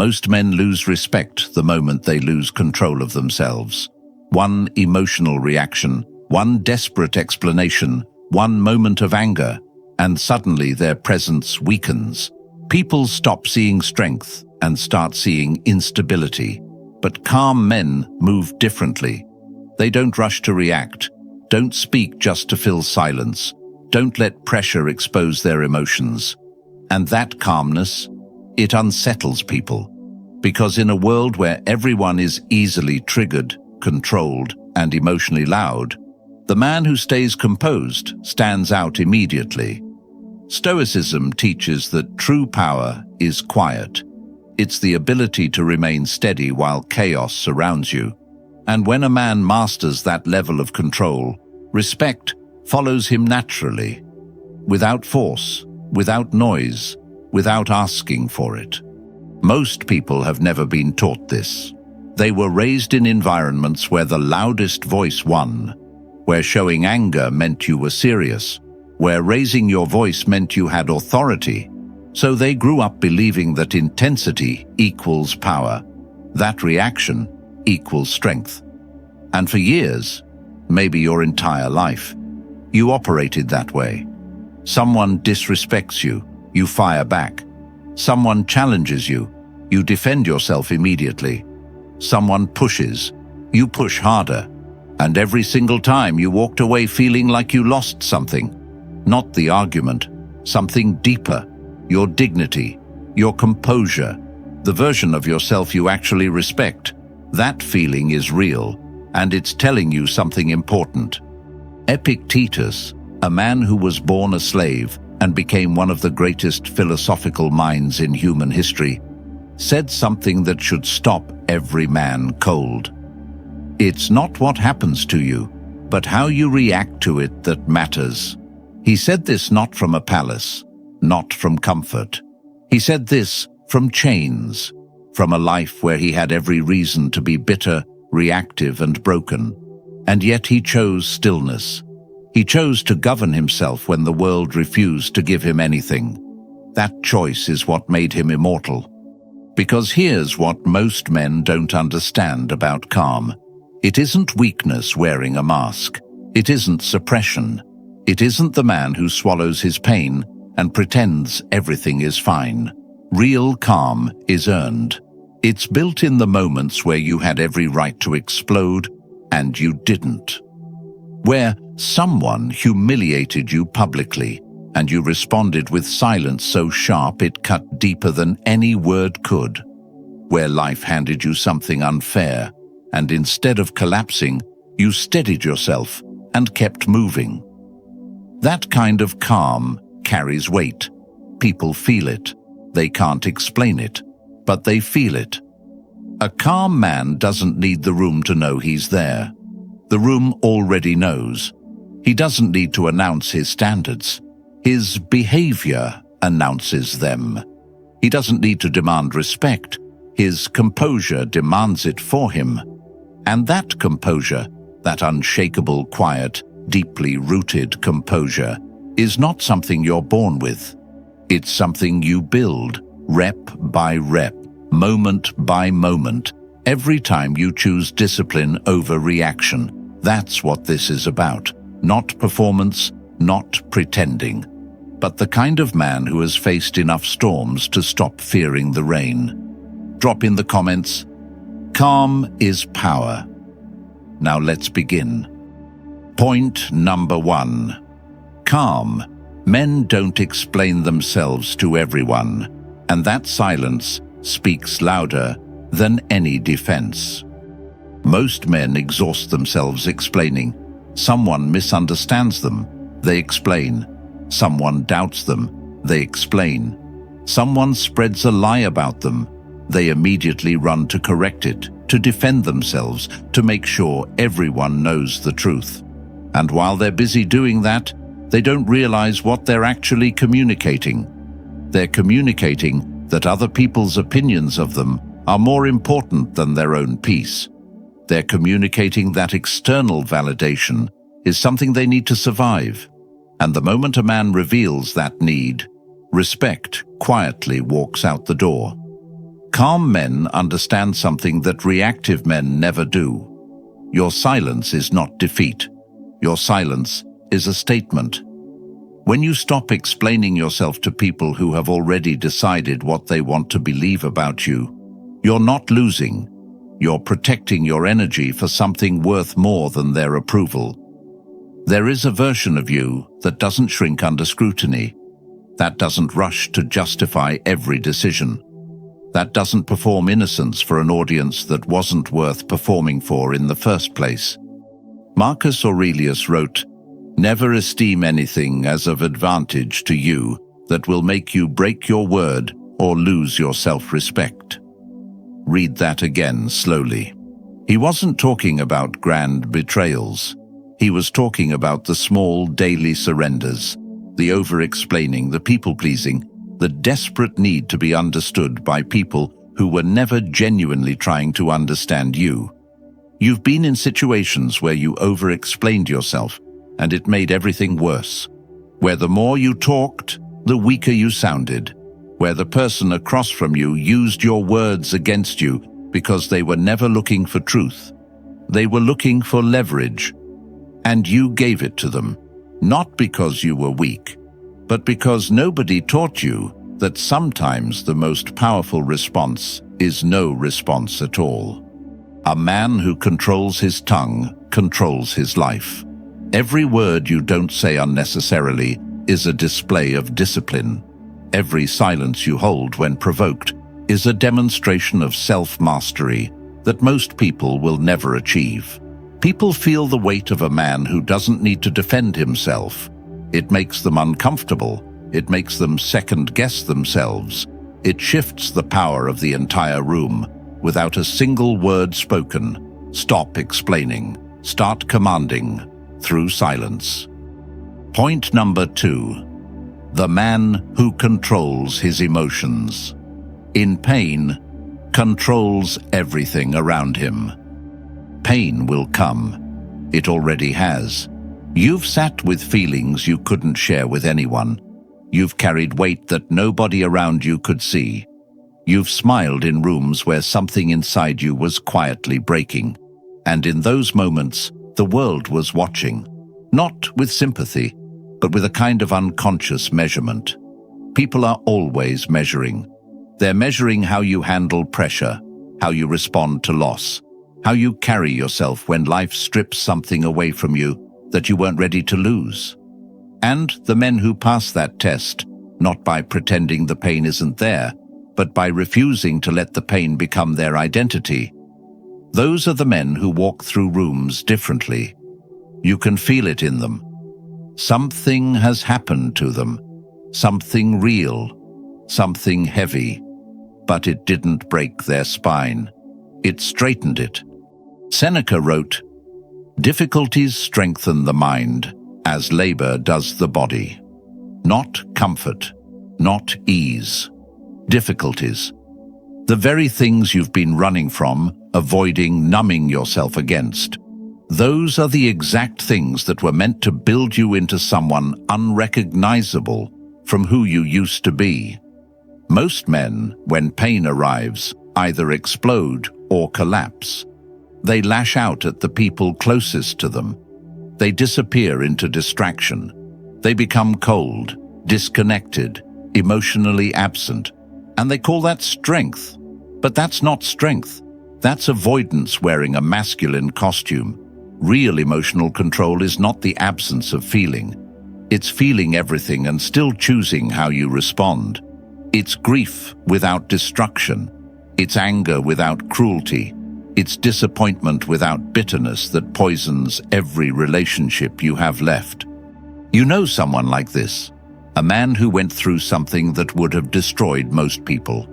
Most men lose respect the moment they lose control of themselves. One emotional reaction, one desperate explanation, one moment of anger, and suddenly their presence weakens. People stop seeing strength and start seeing instability. But calm men move differently. They don't rush to react, don't speak just to fill silence, don't let pressure expose their emotions. And that calmness, it unsettles people. Because in a world where everyone is easily triggered, controlled, and emotionally loud, the man who stays composed stands out immediately. Stoicism teaches that true power is quiet. It's the ability to remain steady while chaos surrounds you. And when a man masters that level of control, respect follows him naturally, without force, without noise, without asking for it. Most people have never been taught this. They were raised in environments where the loudest voice won, where showing anger meant you were serious, where raising your voice meant you had authority. So they grew up believing that intensity equals power, that reaction equals strength. And for years, maybe your entire life, you operated that way. Someone disrespects you, you fire back. Someone challenges you, you defend yourself immediately. Someone pushes, you push harder. And every single time you walked away feeling like you lost something. Not the argument, something deeper, your dignity, your composure, the version of yourself you actually respect. That feeling is real, and it's telling you something important. Epictetus, a man who was born a slave and became one of the greatest philosophical minds in human history, said something that should stop every man cold. It's not what happens to you, but how you react to it that matters. He said this not from a palace, not from comfort. He said this from chains, from a life where he had every reason to be bitter, reactive, and broken. And yet he chose stillness. He chose to govern himself when the world refused to give him anything. That choice is what made him immortal. Because here's what most men don't understand about calm. It isn't weakness wearing a mask. It isn't suppression. It isn't the man who swallows his pain and pretends everything is fine. Real calm is earned. It's built in the moments where you had every right to explode and you didn't. Where someone humiliated you publicly and you responded with silence so sharp it cut deeper than any word could. Where life handed you something unfair and instead of collapsing, you steadied yourself and kept moving. That kind of calm carries weight. People feel it. They can't explain it, but they feel it. A calm man doesn't need the room to know he's there. The room already knows. He doesn't need to announce his standards. His behavior announces them. He doesn't need to demand respect. His composure demands it for him. And that composure, that unshakable, quiet, deeply rooted composure, is not something you're born with. It's something you build, rep by rep, moment by moment, every time you choose discipline over reaction. That's what this is about. Not performance, not pretending, but the kind of man who has faced enough storms to stop fearing the rain. Drop in the comments, calm is power. Now let's begin. Point number 1. Calm. Men don't explain themselves to everyone, and that silence speaks louder than any defense. Most men exhaust themselves explaining. Someone misunderstands them, they explain. Someone doubts them, they explain. Someone spreads a lie about them, they immediately run to correct it, to defend themselves, to make sure everyone knows the truth. And while they're busy doing that, they don't realize what they're actually communicating. They're communicating that other people's opinions of them are more important than their own peace. They're communicating that external validation is something they need to survive. And the moment a man reveals that need, respect quietly walks out the door. Calm men understand something that reactive men never do. Your silence is not defeat. Your silence is a statement. When you stop explaining yourself to people who have already decided what they want to believe about you, you're not losing. You're protecting your energy for something worth more than their approval. There is a version of you that doesn't shrink under scrutiny, that doesn't rush to justify every decision, that doesn't perform innocence for an audience that wasn't worth performing for in the first place. Marcus Aurelius wrote, "Never esteem anything as of advantage to you that will make you break your word or lose your self-respect." Read that again slowly. He wasn't talking about grand betrayals. He was talking about the small daily surrenders, the over-explaining, the people-pleasing, the desperate need to be understood by people who were never genuinely trying to understand you. You've been in situations where you over-explained yourself, and it made everything worse. Where the more you talked, the weaker you sounded. Where the person across from you used your words against you because they were never looking for truth. They were looking for leverage. And you gave it to them, not because you were weak, but because nobody taught you that sometimes the most powerful response is no response at all. A man who controls his tongue controls his life. Every word you don't say unnecessarily is a display of discipline. Every silence you hold when provoked is a demonstration of self-mastery that most people will never achieve. People feel the weight of a man who doesn't need to defend himself. It makes them uncomfortable. It makes them second-guess themselves. It shifts the power of the entire room without a single word spoken. Stop explaining. Start commanding through silence. Point number 2. The man who controls his emotions. In pain, controls everything around him. Pain will come. It already has. You've sat with feelings you couldn't share with anyone. You've carried weight that nobody around you could see. You've smiled in rooms where something inside you was quietly breaking. And in those moments, the world was watching. Not with sympathy, but with a kind of unconscious measurement. People are always measuring. They're measuring how you handle pressure, how you respond to loss, how you carry yourself when life strips something away from you that you weren't ready to lose. And the men who pass that test, not by pretending the pain isn't there, but by refusing to let the pain become their identity. Those are the men who walk through rooms differently. You can feel it in them. Something has happened to them, something real, something heavy, but it didn't break their spine. It straightened it. Seneca wrote, "Difficulties strengthen the mind, as labor does the body." Not comfort, not ease. Difficulties. The very things you've been running from, avoiding, numbing yourself against. Those are the exact things that were meant to build you into someone unrecognizable from who you used to be. Most men, when pain arrives, either explode or collapse. They lash out at the people closest to them. They disappear into distraction. They become cold, disconnected, emotionally absent, and they call that strength. But that's not strength. That's avoidance wearing a masculine costume. Real emotional control is not the absence of feeling. It's feeling everything and still choosing how you respond. It's grief without destruction. It's anger without cruelty. It's disappointment without bitterness that poisons every relationship you have left. You know someone like this, a man who went through something that would have destroyed most people,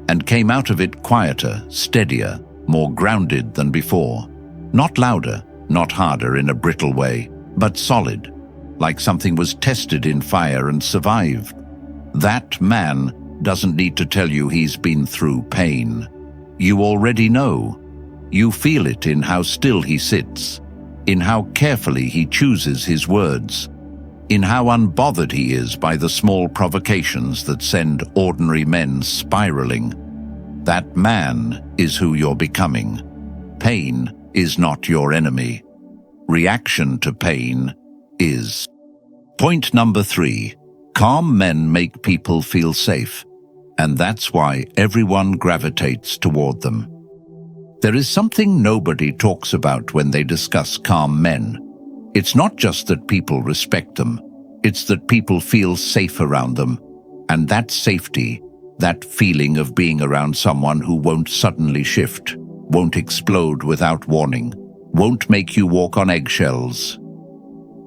and came out of it quieter, steadier, more grounded than before. Not louder, not harder in a brittle way, but solid, like something was tested in fire and survived. That man doesn't need to tell you he's been through pain. You already know. You feel it in how still he sits, in how carefully he chooses his words, in how unbothered he is by the small provocations that send ordinary men spiraling. That man is who you're becoming. Pain is not your enemy. Reaction to pain is. Point number 3. Calm men make people feel safe, and that's why everyone gravitates toward them. There is something nobody talks about when they discuss calm men. It's not just that people respect them, it's that people feel safe around them. And that safety, that feeling of being around someone who won't suddenly shift, won't explode without warning, won't make you walk on eggshells,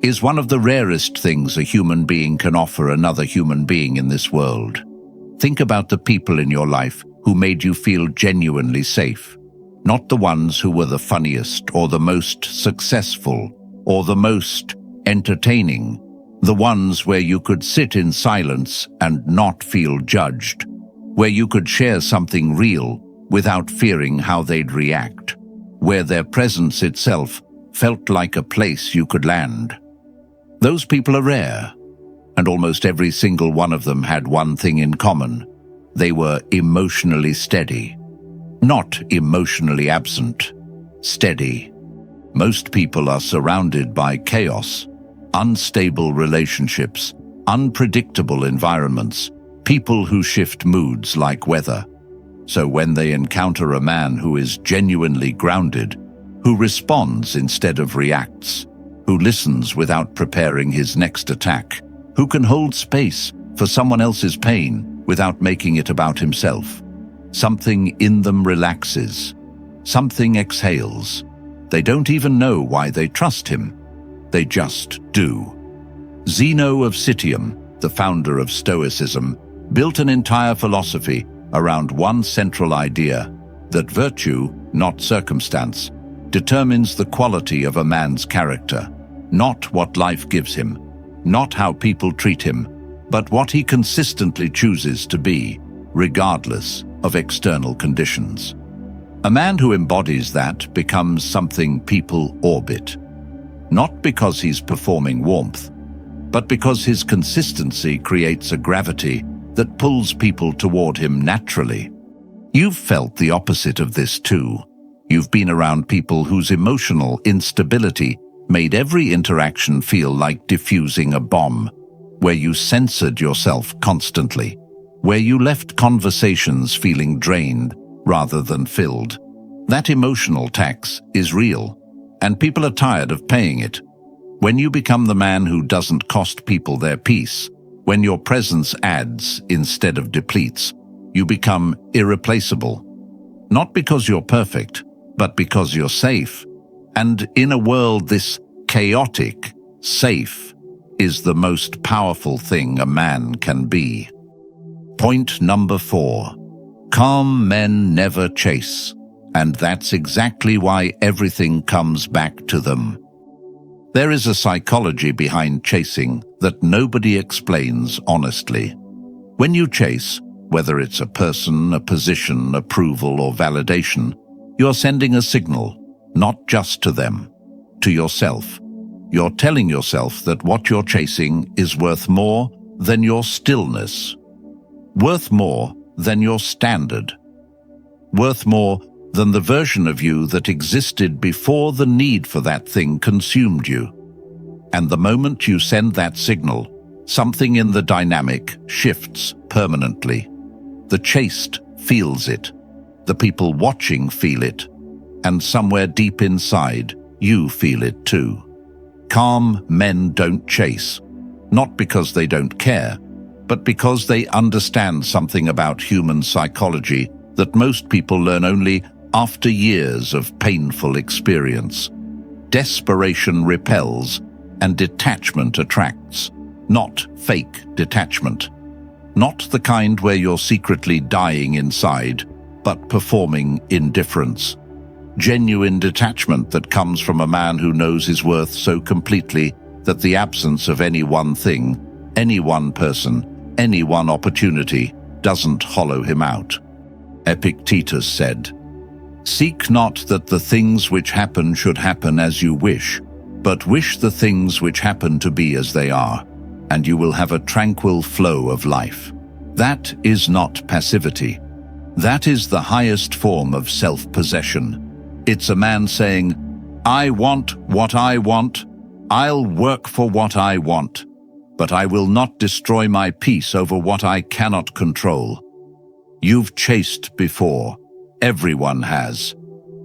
is one of the rarest things a human being can offer another human being in this world. Think about the people in your life who made you feel genuinely safe. Not the ones who were the funniest or the most successful or the most entertaining. The ones where you could sit in silence and not feel judged. Where you could share something real without fearing how they'd react. Where their presence itself felt like a place you could land. Those people are rare, and almost every single one of them had one thing in common. They were emotionally steady. Not emotionally absent. Steady. Most people are surrounded by chaos, unstable relationships, unpredictable environments, people who shift moods like weather. So when they encounter a man who is genuinely grounded, who responds instead of reacts, who listens without preparing his next attack, who can hold space for someone else's pain without making it about himself, something in them relaxes, something exhales. They don't even know why they trust him. They just do. Zeno of Citium, the founder of Stoicism, built an entire philosophy around one central idea, that virtue, not circumstance, determines the quality of a man's character, not what life gives him, not how people treat him, but what he consistently chooses to be, regardless of external conditions. A man who embodies that becomes something people orbit, not because he's performing warmth, but because his consistency creates a gravity that pulls people toward him naturally. You've felt the opposite of this too. You've been around people whose emotional instability made every interaction feel like diffusing a bomb, where you censored yourself constantly, where you left conversations feeling drained rather than filled. That emotional tax is real, and people are tired of paying it. When you become the man who doesn't cost people their peace, when your presence adds instead of depletes, you become irreplaceable. Not because you're perfect, but because you're safe. And in a world this chaotic, safe is the most powerful thing a man can be. Point number 4. Calm men never chase, and that's exactly why everything comes back to them. There is a psychology behind chasing that nobody explains honestly. When you chase, whether it's a person, a position, approval, or validation, you're sending a signal, not just to them, to yourself. You're telling yourself that what you're chasing is worth more than your stillness, worth more than your standard, worth more than the version of you that existed before the need for that thing consumed you. And the moment you send that signal, something in the dynamic shifts permanently. The chased feels it, the people watching feel it, and somewhere deep inside, you feel it too. Calm men don't chase, not because they don't care, but because they understand something about human psychology that most people learn only after years of painful experience. Desperation repels and detachment attracts, not fake detachment. Not the kind where you're secretly dying inside, but performing indifference. Genuine detachment that comes from a man who knows his worth so completely that the absence of any one thing, any one person, any one opportunity doesn't hollow him out. Epictetus said, "Seek not that the things which happen should happen as you wish, but wish the things which happen to be as they are, and you will have a tranquil flow of life." That is not passivity. That is the highest form of self-possession. It's a man saying, "I want what I want, I'll work for what I want, but I will not destroy my peace over what I cannot control." You've chased before. Everyone has.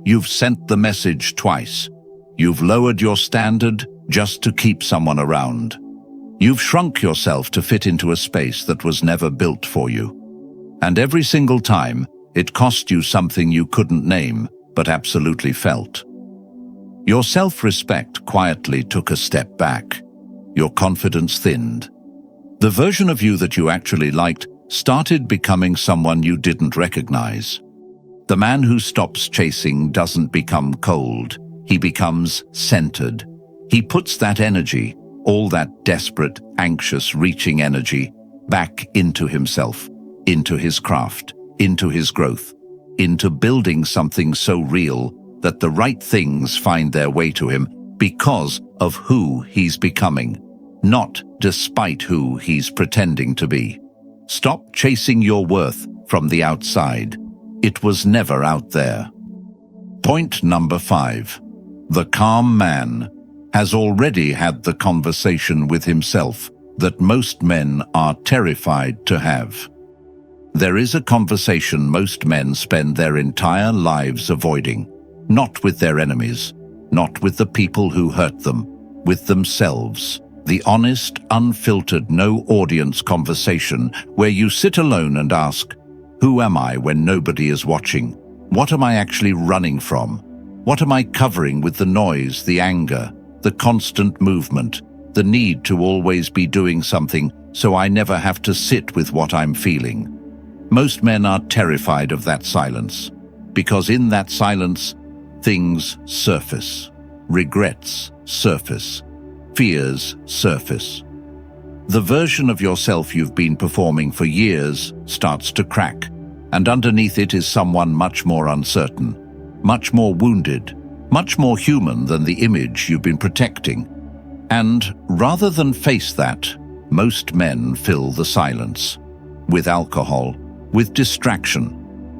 You've sent the message twice. You've lowered your standard just to keep someone around. You've shrunk yourself to fit into a space that was never built for you. And every single time, it cost you something you couldn't name, but absolutely felt. Your self-respect quietly took a step back. Your confidence thinned. The version of you that you actually liked started becoming someone you didn't recognize. The man who stops chasing doesn't become cold. He becomes centered. He puts that energy, all that desperate, anxious, reaching energy, back into himself, into his craft, into his growth, into building something so real that the right things find their way to him because of who he's becoming, not despite who he's pretending to be. Stop chasing your worth from the outside. It was never out there. Point number 5. The calm man has already had the conversation with himself that most men are terrified to have. There is a conversation most men spend their entire lives avoiding, not with their enemies, not with the people who hurt them, with themselves. The honest, unfiltered, no-audience conversation where you sit alone and ask, who am I when nobody is watching? What am I actually running from? What am I covering with the noise, the anger, the constant movement, the need to always be doing something so I never have to sit with what I'm feeling? Most men are terrified of that silence, because in that silence, things surface, regrets surface, fears surface. The version of yourself you've been performing for years starts to crack, and underneath it is someone much more uncertain, much more wounded, much more human than the image you've been protecting. And rather than face that, most men fill the silence with alcohol, with distraction,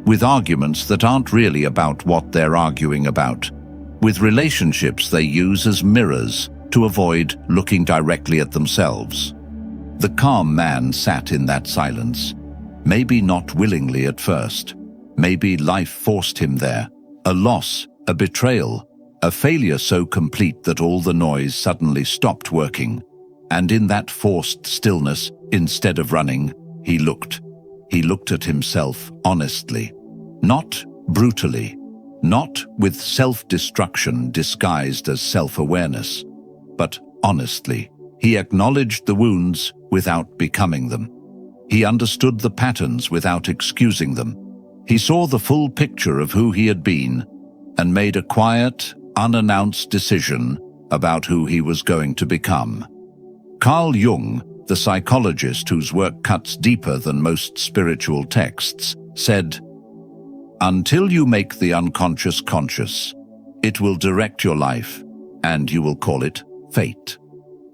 with arguments that aren't really about what they're arguing about, with relationships they use as mirrors to avoid looking directly at themselves. The calm man sat in that silence, maybe not willingly at first. Maybe life forced him there. A loss, a betrayal, a failure so complete that all the noise suddenly stopped working. And in that forced stillness, instead of running, he looked. He looked at himself honestly, not brutally, not with self-destruction disguised as self-awareness, but honestly. He acknowledged the wounds without becoming them. He understood the patterns without excusing them. He saw the full picture of who he had been and made a quiet, unannounced decision about who he was going to become. Carl Jung, the psychologist whose work cuts deeper than most spiritual texts, said, "Until you make the unconscious conscious, it will direct your life, and you will call it fate."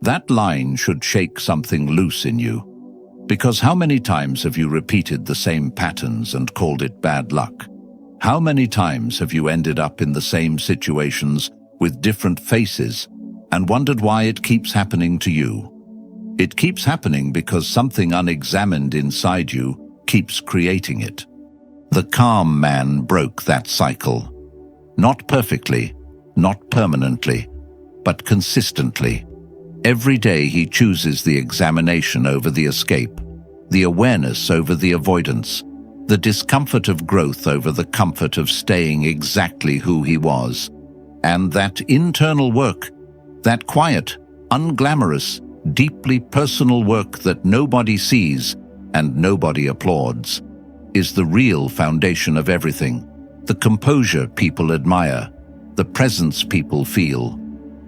That line should shake something loose in you. Because how many times have you repeated the same patterns and called it bad luck? How many times have you ended up in the same situations with different faces and wondered why it keeps happening to you? It keeps happening because something unexamined inside you keeps creating it. The calm man broke that cycle. Not perfectly, not permanently, but consistently. Every day he chooses the examination over the escape, the awareness over the avoidance, the discomfort of growth over the comfort of staying exactly who he was. And that internal work, that quiet, unglamorous, deeply personal work that nobody sees and nobody applauds, is the real foundation of everything. The composure people admire, the presence people feel,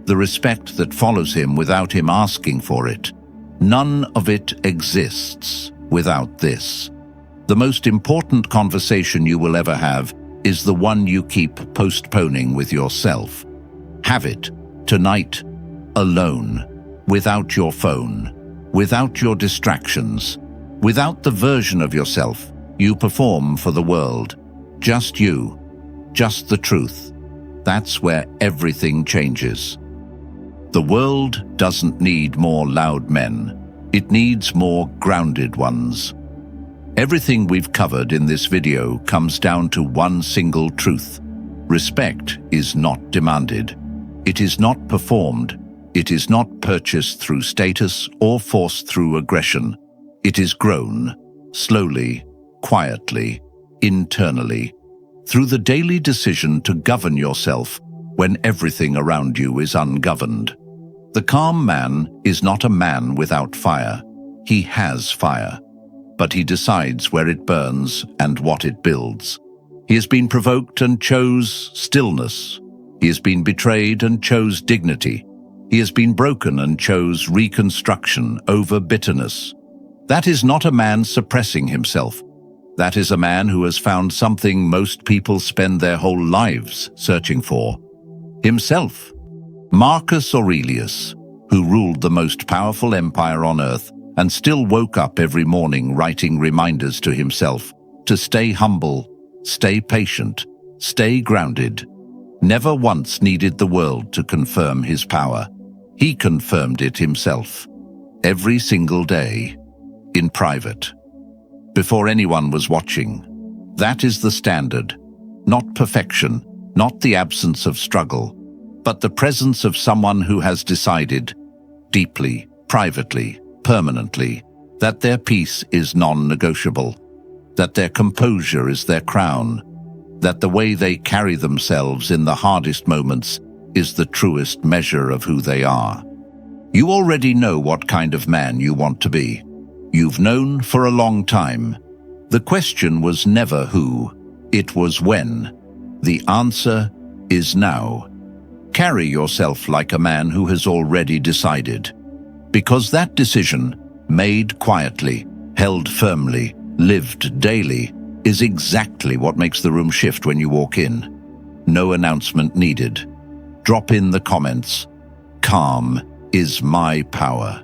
the respect that follows him without him asking for it. None of it exists without this. The most important conversation you will ever have is the one you keep postponing with yourself. Have it tonight, alone, without your phone, without your distractions, without the version of yourself You perform for the world. Just you. Just the truth. That's where everything changes. The world doesn't need more loud men. It needs more grounded ones. Everything we've covered in this video comes down to one single truth. Respect is not demanded. It is not performed. It is not purchased through status or forced through aggression. It is grown, slowly, quietly, internally, through the daily decision to govern yourself when everything around you is ungoverned. The calm man is not a man without fire. He has fire, but he decides where it burns and what it builds. He has been provoked and chose stillness. He has been betrayed and chose dignity. He has been broken and chose reconstruction over bitterness. That is not a man suppressing himself. That is a man who has found something most people spend their whole lives searching for: himself. Marcus Aurelius, who ruled the most powerful empire on earth and still woke up every morning writing reminders to himself to stay humble, stay patient, stay grounded, never once needed the world to confirm his power. He confirmed it himself, every single day, in private, before anyone was watching. That is the standard, not perfection, not the absence of struggle, but the presence of someone who has decided, deeply, privately, permanently, that their peace is non-negotiable, that their composure is their crown, that the way they carry themselves in the hardest moments is the truest measure of who they are. You already know what kind of man you want to be. You've known for a long time. The question was never who, it was when. The answer is now. Carry yourself like a man who has already decided. Because that decision, made quietly, held firmly, lived daily, is exactly what makes the room shift when you walk in. No announcement needed. Drop in the comments. Calm is my power.